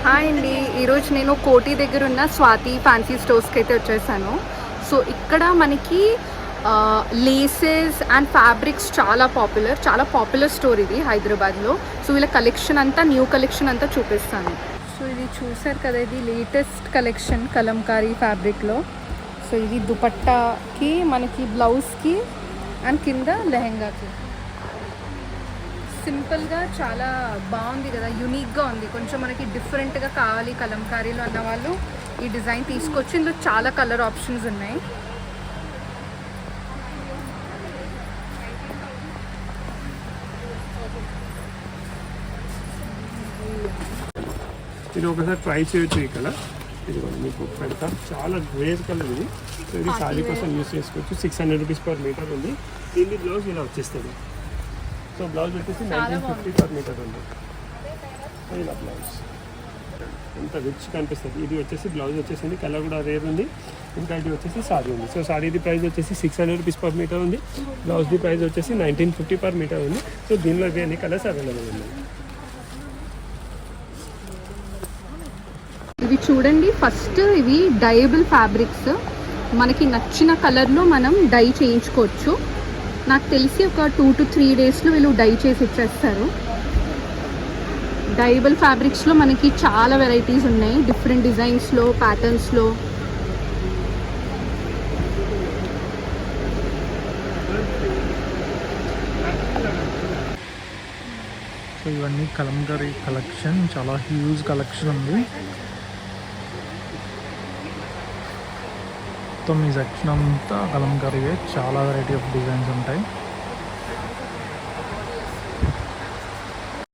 Hi అండి. ఈరోజు నేను కోటి దగ్గర ఉన్న స్వాతి ఫ్యాన్సీ స్టోర్స్కి అయితే వచ్చేసాను. సో ఇక్కడ మనకి లేసెస్ అండ్ ఫ్యాబ్రిక్స్ చాలా పాపులర్ స్టోర్ ఇది హైదరాబాద్లో. సో వీళ్ళ కలెక్షన్ అంతా న్యూ కలెక్షన్ అంతా చూపిస్తాను. సో ఇది చూసారు కదా, ఇది లేటెస్ట్ కలెక్షన్ కలంకారీ ఫ్యాబ్రిక్లో. సో ఇది దుపట్టాకి, మనకి బ్లౌజ్కి అండ్ కింద లెహెంగాకి. సింపుల్గా చాలా బాగుంది కదా, యూనిక్గా ఉంది. కొంచెం మనకి డిఫరెంట్గా కావాలి కలంకారీలో అన్న వాళ్ళు ఈ డిజైన్ తీసుకొచ్చి. ఇందులో చాలా కలర్ ఆప్షన్స్ ఉన్నాయి. ఇది ఒకసారి ట్రై చేయొచ్చు. ఈ కలర్ ఇది మీకు పెడతా, చాలా గ్రేట్ కలర్ ఇది. సో ఇది సారీ కోసం యూస్ చేసుకోవచ్చు. 600 రూపీస్ పర్ మీటర్ ఉంది. దీన్ని బ్లౌజ్ ఇలా వచ్చేస్తుంది. సో బ్లౌజ్ వచ్చేసి 1950 పర్ మీటర్ ఉంది. ఇలా బ్లౌజ్ ఎంత రిచ్ కనిపిస్తుంది. ఇది వచ్చేసి బ్లౌజ్ వచ్చేసింది, కలర్ కూడా రేర్ ఉంది. ఇంకా ఇది వచ్చేసి సారీ ఉంది. సో సారీది ప్రైస్ వచ్చేసి 600 రూపీస్ పర్ మీటర్ ఉంది. బ్లౌజ్ది ప్రైస్ వచ్చేసి 1950 పర్ మీటర్ ఉంది. సో దీనిలో ఇవి అన్ని కలర్స్ అవైలబుల్ ఉన్నాయి. ఇవి చూడండి, ఫస్ట్ ఇవి డైయబుల్ ఫ్యాబ్రిక్స్. మనకి నచ్చిన కలర్లో మనం డై చేయించుకోవచ్చు. నాకు తెలిసి ఒక 2 to 3 డేస్లో వీళ్ళు డై చేసి ఇచ్చేస్తారు. డైయబుల్ ఫ్యాబ్రిక్స్లో మనకి చాలా వెరైటీస్ ఉన్నాయి, డిఫరెంట్ డిజైన్స్లో, ప్యాటర్న్స్లో. సో ఇవన్నీ కలంకారీ కలెక్షన్, చాలా హ్యూజ్ కలెక్షన్ ఉంది. మొత్తం ఈ సెక్షన్ అంతా కలంకారీవే, చాలా వెరైటీ ఆఫ్ డిజైన్స్ ఉంటాయి.